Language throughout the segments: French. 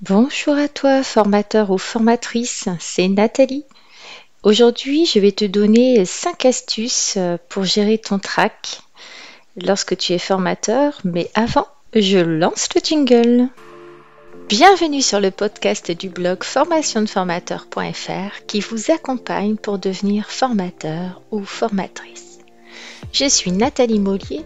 Bonjour à toi, formateur ou formatrice, c'est Nathalie. Aujourd'hui, je vais te donner 5 astuces pour gérer ton track lorsque tu es formateur, mais avant, je lance le jingle. Bienvenue sur le podcast du blog formationdeformateur.fr qui vous accompagne pour devenir formateur ou formatrice. Je suis Nathalie Mollier,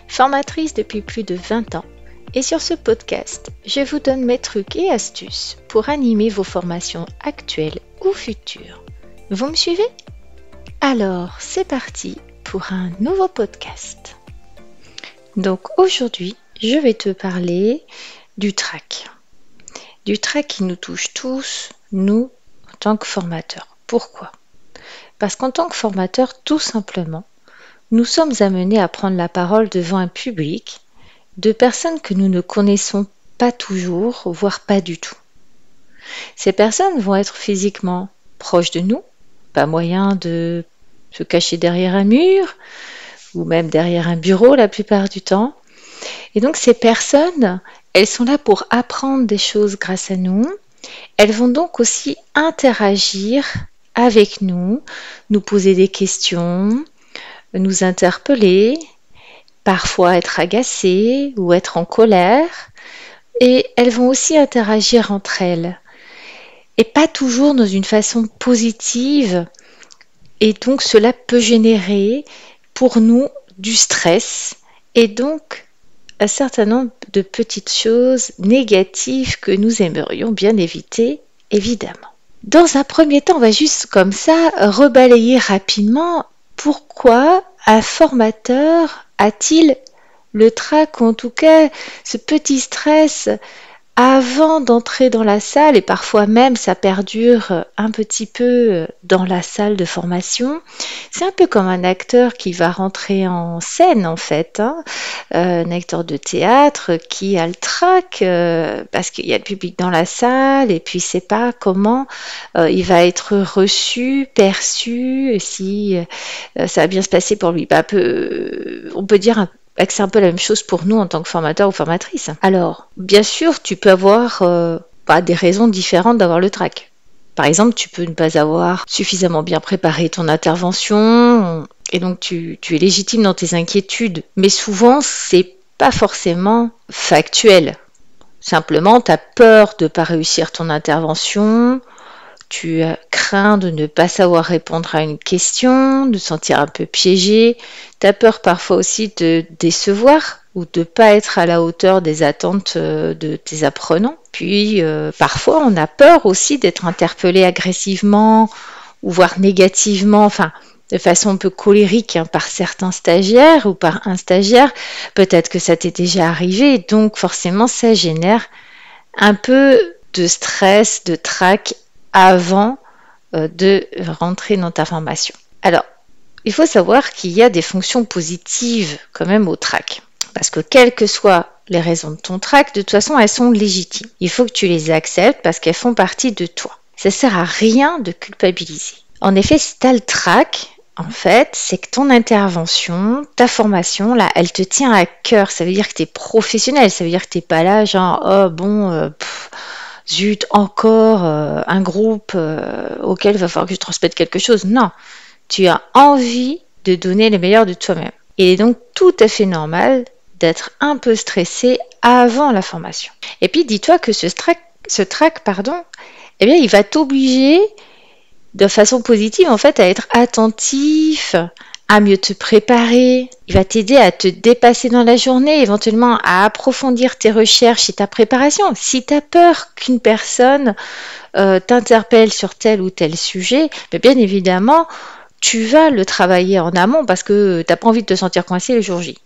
formatrice depuis plus de 20 ans. Et sur ce podcast, je vous donne mes trucs et astuces pour animer vos formations actuelles ou futures. Vous me suivez? Alors, c'est parti pour un nouveau podcast. Donc aujourd'hui, je vais te parler du track. Du track qui nous touche tous, nous, en tant que formateurs. Pourquoi? Parce qu'en tant que formateur, tout simplement, nous sommes amenés à prendre la parole devant un public de personnes que nous ne connaissons pas toujours, voire pas du tout. Ces personnes vont être physiquement proches de nous, pas moyen de se cacher derrière un mur ou même derrière un bureau la plupart du temps. Et donc ces personnes, elles sont là pour apprendre des choses grâce à nous. Elles vont donc aussi interagir avec nous, nous poser des questions, nous interpeller, parfois être agacées ou être en colère, et elles vont aussi interagir entre elles. Et pas toujours dans une façon positive, et donc cela peut générer pour nous du stress, et donc un certain nombre de petites choses négatives que nous aimerions bien éviter, évidemment. Dans un premier temps, on va juste comme ça rebalayer rapidement pourquoi un formateur a-t-il le trac, ou en tout cas ce petit stress avant d'entrer dans la salle, et parfois même ça perdure un petit peu dans la salle de formation. C'est un peu comme un acteur qui va rentrer en scène en fait, un acteur de théâtre qui a le trac parce qu'il y a le public dans la salle et puis il ne sait pas comment il va être reçu, perçu, si ça va bien se passer pour lui. On peut dire que c'est un peu la même chose pour nous en tant que formateur ou formatrice. Alors, bien sûr, tu peux avoir des raisons différentes d'avoir le trac. Par exemple, tu peux ne pas avoir suffisamment bien préparé ton intervention et donc tu es légitime dans tes inquiétudes. Mais souvent, c'est pas forcément factuel. Simplement, tu as peur de ne pas réussir ton intervention, tu crains de ne pas savoir répondre à une question, de te sentir un peu piégé. Tu as peur parfois aussi de décevoir ou de ne pas être à la hauteur des attentes de tes apprenants. Puis parfois on a peur aussi d'être interpellé agressivement ou voire négativement, enfin de façon un peu colérique par certains stagiaires ou par un stagiaire. Peut-être que ça t'est déjà arrivé, donc forcément ça génère un peu de stress, de trac avant de rentrer dans ta formation. Alors, il faut savoir qu'il y a des fonctions positives quand même au trac. Parce que quelles que soient les raisons de ton trac, de toute façon, elles sont légitimes. Il faut que tu les acceptes parce qu'elles font partie de toi. Ça ne sert à rien de culpabiliser. En effet, si tu as le trac, en fait, c'est que ton intervention, ta formation, là, elle te tient à cœur. Ça veut dire que tu es professionnel. Ça veut dire que tu n'es pas là, genre, oh bon, zut, encore un groupe auquel il va falloir que je transmette quelque chose. Non, tu as envie de donner le meilleur de toi-même. Il est donc tout à fait normal d'être un peu stressé avant la formation. Et puis dis-toi que ce trac, eh bien, il va t'obliger de façon positive en fait à être attentif, à mieux te préparer. Il va t'aider à te dépasser dans la journée, éventuellement à approfondir tes recherches et ta préparation. Si tu as peur qu'une personne t'interpelle sur tel ou tel sujet, mais bien évidemment, tu vas le travailler en amont parce que tu n'as pas envie de te sentir coincé le jour J.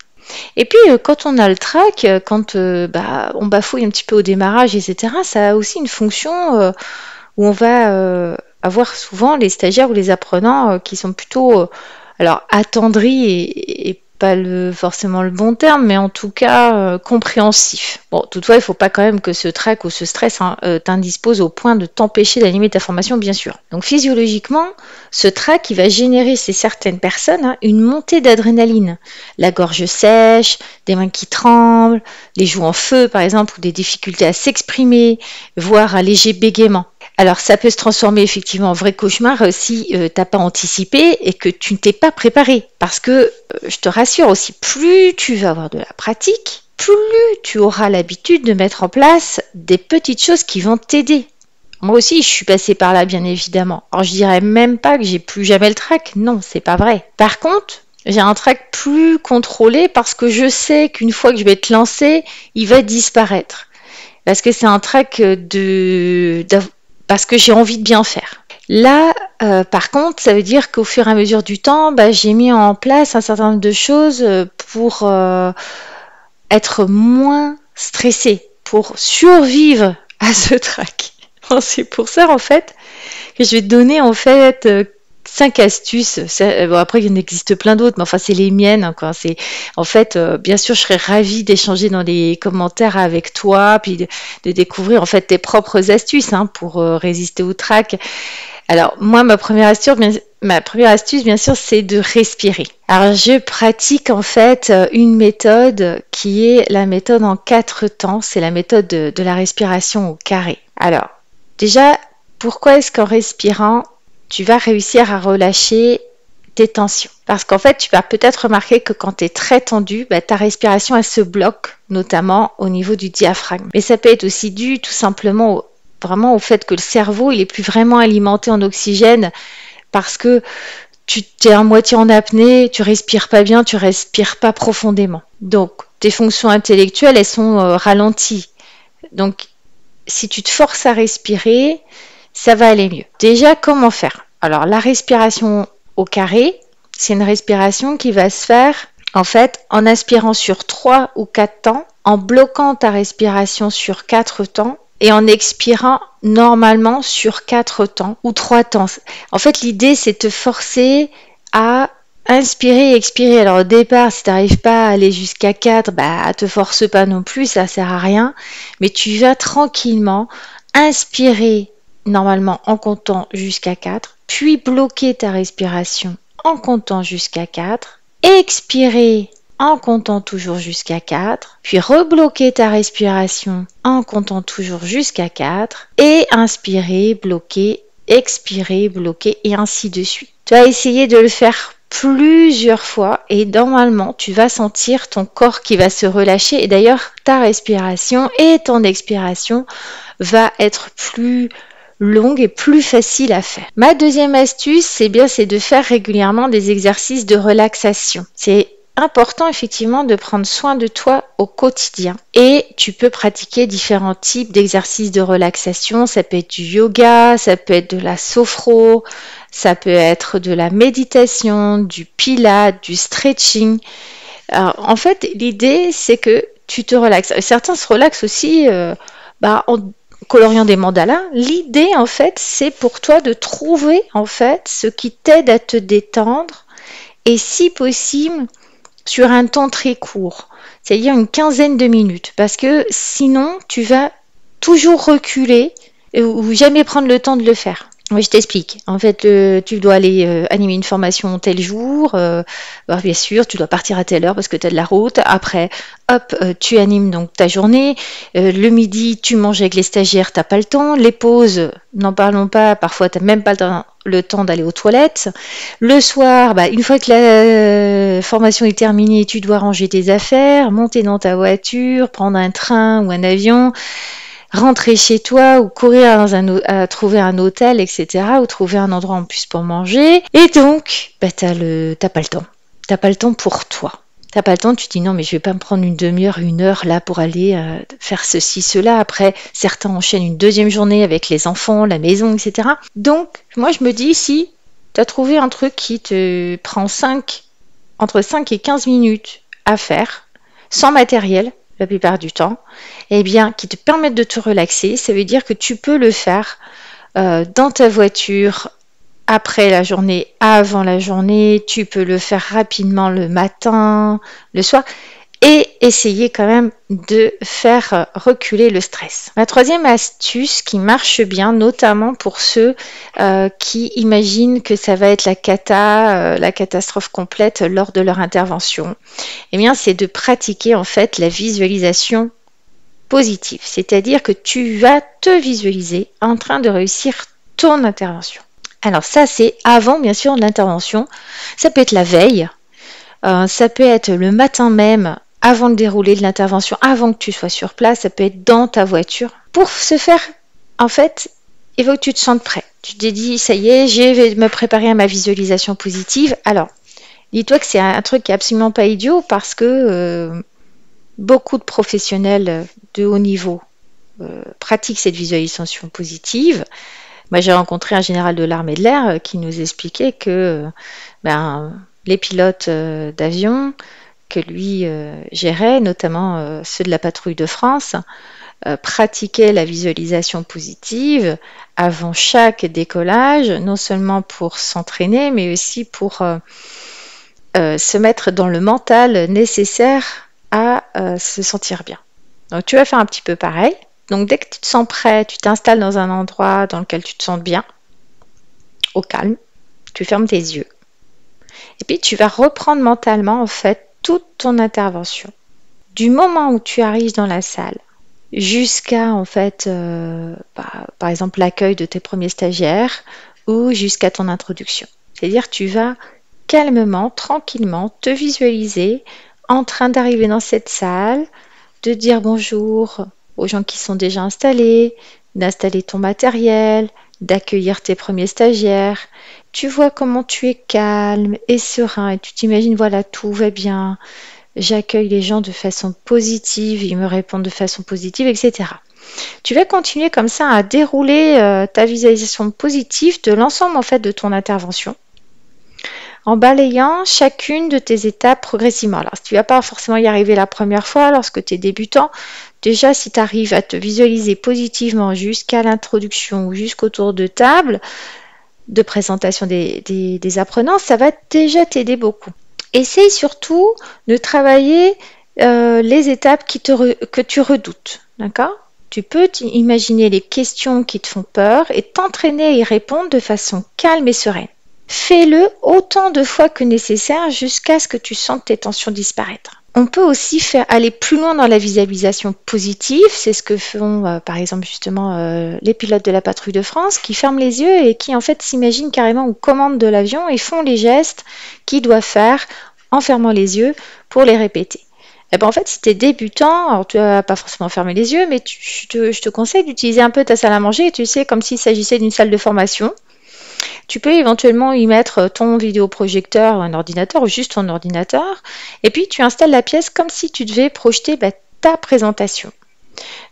Et puis, quand on a le trac, quand on bafouille un petit peu au démarrage, etc., ça a aussi une fonction où on va avoir souvent les stagiaires ou les apprenants qui sont plutôt attendris et pas forcément le bon terme, mais en tout cas compréhensif. Bon, toutefois, il ne faut pas quand même que ce trac ou ce stress t'indispose au point de t'empêcher d'animer ta formation, bien sûr. Donc physiologiquement, ce trac, il va générer chez certaines personnes une montée d'adrénaline. La gorge sèche, des mains qui tremblent, les joues en feu par exemple, ou des difficultés à s'exprimer, voire un léger bégaiement. Alors ça peut se transformer effectivement en vrai cauchemar si t'as pas anticipé et que tu ne t'es pas préparé. Parce que je te rassure aussi, plus tu vas avoir de la pratique, plus tu auras l'habitude de mettre en place des petites choses qui vont t'aider. Moi aussi, je suis passée par là, bien évidemment. Alors, je dirais même pas que j'ai plus jamais le trac. Non, c'est pas vrai. Par contre, j'ai un trac plus contrôlé parce que je sais qu'une fois que je vais te lancer, il va disparaître. Parce que c'est un trac parce que j'ai envie de bien faire. Là, par contre, ça veut dire qu'au fur et à mesure du temps, j'ai mis en place un certain nombre de choses pour être moins stressée, pour survivre à ce trac. C'est pour ça, en fait, que je vais te donner, en fait, 5 astuces. Bon, après, il en existe plein d'autres, mais enfin, c'est les miennes, quoi. En fait, bien sûr, je serais ravie d'échanger dans les commentaires avec toi, puis de découvrir, en fait, tes propres astuces pour résister au trac. Alors, moi, ma première astuce, bien sûr, c'est de respirer. Alors, je pratique en fait une méthode qui est la méthode en 4 temps. C'est la méthode de la respiration au carré. Alors, déjà, pourquoi est-ce qu'en respirant, tu vas réussir à relâcher tes tensions? Parce qu'en fait, tu vas peut-être remarquer que quand tu es très tendu, ta respiration, elle se bloque, notamment au niveau du diaphragme. Mais ça peut être aussi dû tout simplement vraiment au fait que le cerveau, il est plus vraiment alimenté en oxygène parce que tu es à moitié en apnée, tu respires pas bien, tu respires pas profondément. Donc, tes fonctions intellectuelles, elles sont ralenties. Donc, si tu te forces à respirer, ça va aller mieux. Déjà, comment faire? Alors, la respiration au carré, c'est une respiration qui va se faire, en fait, en aspirant sur 3 ou 4 temps, en bloquant ta respiration sur 4 temps, et en expirant normalement sur 4 temps ou 3 temps. En fait, l'idée, c'est de te forcer à inspirer et expirer. Alors au départ, si tu n'arrives pas à aller jusqu'à 4, te force pas non plus, ça sert à rien. Mais tu vas tranquillement inspirer normalement en comptant jusqu'à 4, puis bloquer ta respiration en comptant jusqu'à 4, expirer en comptant toujours jusqu'à 4, puis rebloquer ta respiration en comptant toujours jusqu'à 4, et inspirer, bloquer, expirer, bloquer, et ainsi de suite. Tu vas essayer de le faire plusieurs fois, et normalement, tu vas sentir ton corps qui va se relâcher, et d'ailleurs, ta respiration et ton expiration va être plus longue et plus facile à faire. Ma deuxième astuce, c'est de faire régulièrement des exercices de relaxation. C'est important effectivement de prendre soin de toi au quotidien et tu peux pratiquer différents types d'exercices de relaxation. Ça peut être du yoga, ça peut être de la sophro, ça peut être de la méditation, du pilates, du stretching. Alors, en fait, l'idée c'est que tu te relaxes. Certains se relaxent aussi en coloriant des mandalas. L'idée en fait c'est pour toi de trouver en fait ce qui t'aide à te détendre et si possible sur un temps très court, c'est-à-dire une quinzaine de minutes, parce que sinon tu vas toujours reculer ou jamais prendre le temps de le faire. Oui, je t'explique. En fait, tu dois aller animer une formation tel jour. Bien sûr, tu dois partir à telle heure parce que tu as de la route. Après, hop, tu animes donc ta journée. Le midi, tu manges avec les stagiaires, t'as pas le temps. Les pauses, n'en parlons pas. Parfois, tu n'as même pas le temps d'aller aux toilettes. Le soir, une fois que la formation est terminée, tu dois ranger tes affaires, monter dans ta voiture, prendre un train ou un avion, rentrer chez toi ou courir à trouver un hôtel, etc. ou trouver un endroit en plus pour manger. Et donc, t'as pas le temps. T'as pas le temps pour toi. T'as pas le temps, tu te dis non mais je vais pas me prendre une demi-heure, une heure là pour aller faire ceci, cela. Après, certains enchaînent une deuxième journée avec les enfants, la maison, etc. Donc, moi je me dis si tu as trouvé un truc qui te prend entre 5 et 15 minutes à faire, sans matériel, la plupart du temps, qui te permettent de te relaxer, ça veut dire que tu peux le faire dans ta voiture, après la journée, avant la journée, tu peux le faire rapidement le matin, le soir, et essayer quand même de faire reculer le stress. La troisième astuce qui marche bien, notamment pour ceux qui imaginent que ça va être la catastrophe complète lors de leur intervention, eh bien, c'est de pratiquer en fait la visualisation positive. C'est-à-dire que tu vas te visualiser en train de réussir ton intervention. Alors ça, c'est avant, bien sûr, l'intervention. Ça peut être la veille, ça peut être le matin même, avant le déroulé de l'intervention, avant que tu sois sur place, ça peut être dans ta voiture. Pour ce faire, en fait, il faut que tu te sentes prêt. Tu t'es dit, ça y est, je vais me préparer à ma visualisation positive. Alors, dis-toi que c'est un truc qui est absolument pas idiot parce que beaucoup de professionnels de haut niveau pratiquent cette visualisation positive. Moi, j'ai rencontré un général de l'armée de l'air qui nous expliquait que les pilotes d'avion que lui gérait, notamment ceux de la patrouille de France, pratiquaient la visualisation positive avant chaque décollage, non seulement pour s'entraîner, mais aussi pour se mettre dans le mental nécessaire à se sentir bien. Donc tu vas faire un petit peu pareil. Donc dès que tu te sens prêt, tu t'installes dans un endroit dans lequel tu te sens bien, au calme, tu fermes tes yeux. Et puis tu vas reprendre mentalement en fait toute ton intervention. Du moment où tu arrives dans la salle jusqu'à en fait par exemple l'accueil de tes premiers stagiaires ou jusqu'à ton introduction. C'est-à-dire tu vas calmement, tranquillement te visualiser en train d'arriver dans cette salle, de dire bonjour aux gens qui sont déjà installés, d'installer ton matériel, d'accueillir tes premiers stagiaires. Tu vois comment tu es calme et serein et tu t'imagines, voilà, tout va bien. J'accueille les gens de façon positive, ils me répondent de façon positive, etc. Tu vas continuer comme ça à dérouler ta visualisation positive de l'ensemble en fait de ton intervention, en balayant chacune de tes étapes progressivement. Alors, si tu ne vas pas forcément y arriver la première fois lorsque tu es débutant, déjà si tu arrives à te visualiser positivement jusqu'à l'introduction ou jusqu'au tour de table de présentation des apprenants, ça va déjà t'aider beaucoup. Essaye surtout de travailler les étapes que tu redoutes, d'accord ? Tu peux imaginer les questions qui te font peur et t'entraîner à y répondre de façon calme et sereine. Fais-le autant de fois que nécessaire jusqu'à ce que tu sentes tes tensions disparaître. On peut aussi aller plus loin dans la visualisation positive, c'est ce que font par exemple justement les pilotes de la patrouille de France qui ferment les yeux et qui en fait s'imaginent carrément aux commandes de l'avion et font les gestes qu'ils doivent faire en fermant les yeux pour les répéter. Et ben en fait, si tu es débutant, alors tu vas pas forcément fermer les yeux, mais je te conseille d'utiliser un peu ta salle à manger, et tu sais, comme s'il s'agissait d'une salle de formation. Tu peux éventuellement y mettre ton vidéoprojecteur, un ordinateur ou juste ton ordinateur, et puis tu installes la pièce comme si tu devais projeter ta présentation.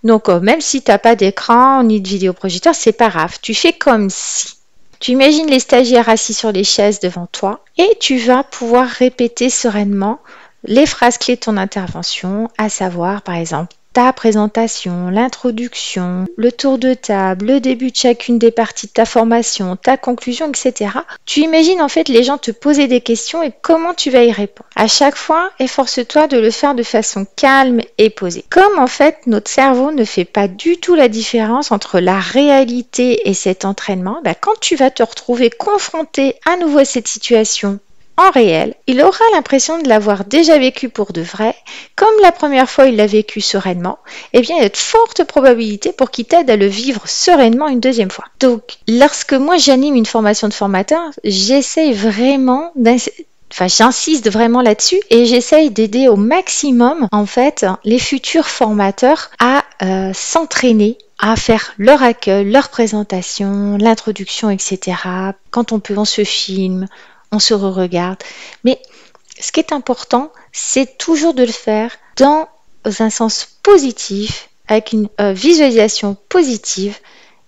Donc même si tu n'as pas d'écran ni de vidéoprojecteur, c'est pas grave, tu fais comme si. Tu imagines les stagiaires assis sur les chaises devant toi et tu vas pouvoir répéter sereinement les phrases clés de ton intervention, à savoir par exemple ta présentation, l'introduction, le tour de table, le début de chacune des parties de ta formation, ta conclusion, etc. Tu imagines en fait les gens te poser des questions et comment tu vas y répondre. À chaque fois, efforce-toi de le faire de façon calme et posée. Comme en fait notre cerveau ne fait pas du tout la différence entre la réalité et cet entraînement, quand tu vas te retrouver confronté à nouveau à cette situation en réel, il aura l'impression de l'avoir déjà vécu pour de vrai, comme la première fois il l'a vécu sereinement, et bien il y a de fortes probabilités pour qu'il t'aide à le vivre sereinement une deuxième fois. Donc, lorsque moi j'anime une formation de formateur, j'essaye vraiment j'insiste vraiment là-dessus et j'essaye d'aider au maximum en fait les futurs formateurs à s'entraîner à faire leur accueil, leur présentation, l'introduction, etc. Quand on peut, on se filme, on se re-regarde. Mais ce qui est important, c'est toujours de le faire dans un sens positif, avec une visualisation positive,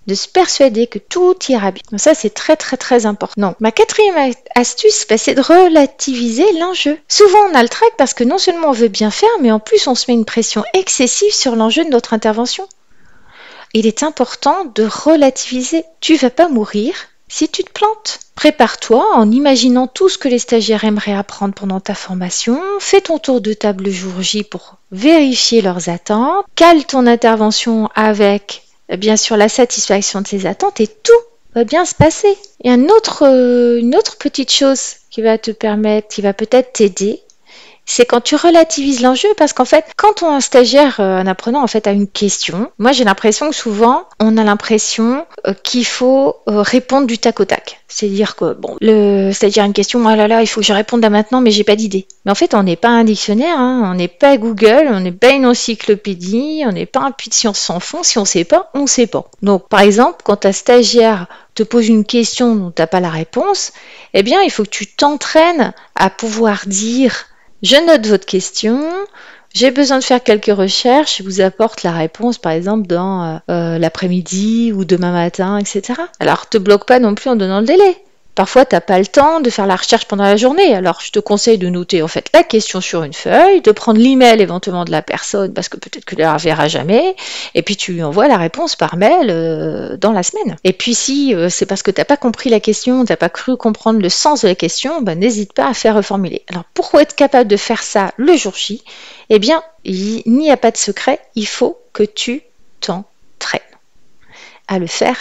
de se persuader que tout ira bien. Donc ça, c'est très très très important. Donc, ma quatrième astuce, c'est de relativiser l'enjeu. Souvent, on a le trac parce que non seulement on veut bien faire, mais en plus, on se met une pression excessive sur l'enjeu de notre intervention. Il est important de relativiser. Tu vas pas mourir Si tu te plantes, prépare-toi en imaginant tout ce que les stagiaires aimeraient apprendre pendant ta formation. Fais ton tour de table le jour J pour vérifier leurs attentes. Cale ton intervention avec, bien sûr, la satisfaction de ces attentes et tout va bien se passer. Et une autre petite chose qui va te permettre, qui va peut-être t'aider, c'est quand tu relativises l'enjeu, parce qu'en fait, quand un stagiaire, un apprenant, en fait, a une question, moi j'ai l'impression que souvent, on a l'impression qu'il faut répondre du tac au tac. C'est-à-dire que, bon, le stagiaire a une question, ah là là, il faut que je réponde là maintenant, mais j'ai pas d'idée. Mais en fait, on n'est pas un dictionnaire, hein, on n'est pas Google, on n'est pas une encyclopédie, on n'est pas un puits de science sans fond. Si on sait pas, on sait pas. Donc, par exemple, quand un stagiaire te pose une question dont tu n'as pas la réponse, eh bien, il faut que tu t'entraînes à pouvoir dire: je note votre question, j'ai besoin de faire quelques recherches, je vous apporte la réponse par exemple dans l'après-midi ou demain matin, etc. Alors, te bloque pas non plus en donnant le délai. Parfois, tu n'as pas le temps de faire la recherche pendant la journée. Alors, je te conseille de noter en fait la question sur une feuille, de prendre l'email éventuellement de la personne parce que peut-être que tu ne la reverras jamais, et puis tu lui envoies la réponse par mail dans la semaine. Et puis si c'est parce que tu n'as pas compris la question, tu n'as pas cru comprendre le sens de la question, ben, n'hésite pas à faire reformuler. Alors, pour être capable de faire ça le jour J, eh bien, il n'y a pas de secret, il faut que tu t'entraînes à le faire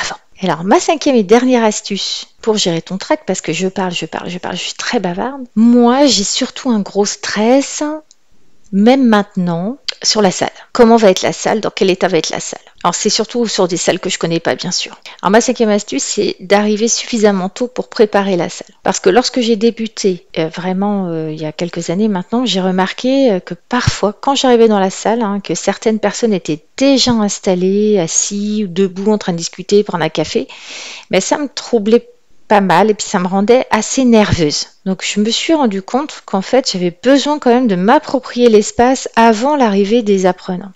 avant. Alors, ma 5e et dernière astuce pour gérer ton trac, parce que je parle, je suis très bavarde. Moi, j'ai surtout un gros stress, même maintenant, sur la salle. Comment va être la salle? Dans quel état va être la salle? Alors, c'est surtout sur des salles que je connais pas, bien sûr. Alors, ma 5e astuce, c'est d'arriver suffisamment tôt pour préparer la salle. Parce que lorsque j'ai débuté, il y a quelques années maintenant, j'ai remarqué que parfois, quand j'arrivais dans la salle, que certaines personnes étaient déjà installées, assis ou debout, en train de discuter, prendre un café, mais ça me troublait pas mal et puis ça me rendait assez nerveuse. Donc je me suis rendu compte qu'en fait j'avais besoin quand même de m'approprier l'espace avant l'arrivée des apprenants.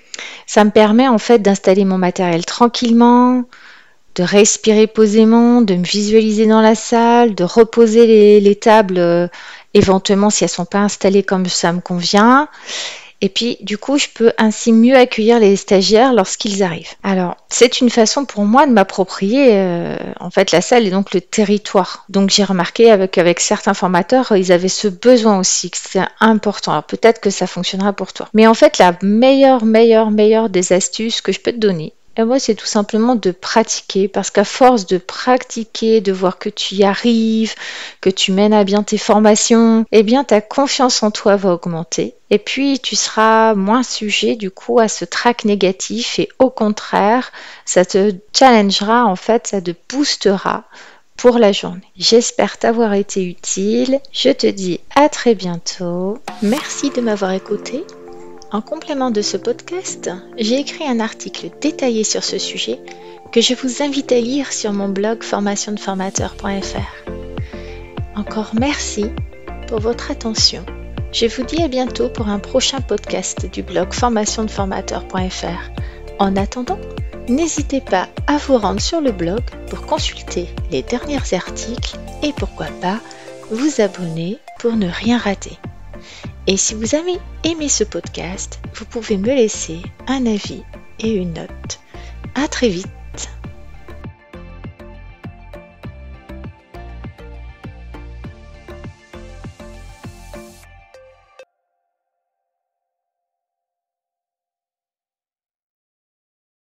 Ça me permet en fait d'installer mon matériel tranquillement, de respirer posément, de me visualiser dans la salle, de reposer les tables éventuellement si elles ne sont pas installées comme ça me convient. Et puis, du coup, je peux ainsi mieux accueillir les stagiaires lorsqu'ils arrivent. Alors, c'est une façon pour moi de m'approprier en fait la salle et donc le territoire. Donc, j'ai remarqué avec certains formateurs, ils avaient ce besoin aussi, que c'est important. Alors, peut-être que ça fonctionnera pour toi. Mais en fait, la meilleure des astuces que je peux te donner, et moi, c'est tout simplement de pratiquer, parce qu'à force de pratiquer, de voir que tu y arrives, que tu mènes à bien tes formations, eh bien, ta confiance en toi va augmenter. Et puis, tu seras moins sujet, du coup, à ce trac négatif. Et au contraire, ça te challengera, en fait, ça te boostera pour la journée. J'espère t'avoir été utile. Je te dis à très bientôt. Merci de m'avoir écouté. En complément de ce podcast, j'ai écrit un article détaillé sur ce sujet que je vous invite à lire sur mon blog formationdeformateur.fr. Encore merci pour votre attention. Je vous dis à bientôt pour un prochain podcast du blog formationdeformateur.fr. En attendant, n'hésitez pas à vous rendre sur le blog pour consulter les derniers articles et pourquoi pas vous abonner pour ne rien rater. Et si vous avez aimé ce podcast, vous pouvez me laisser un avis et une note. À très vite.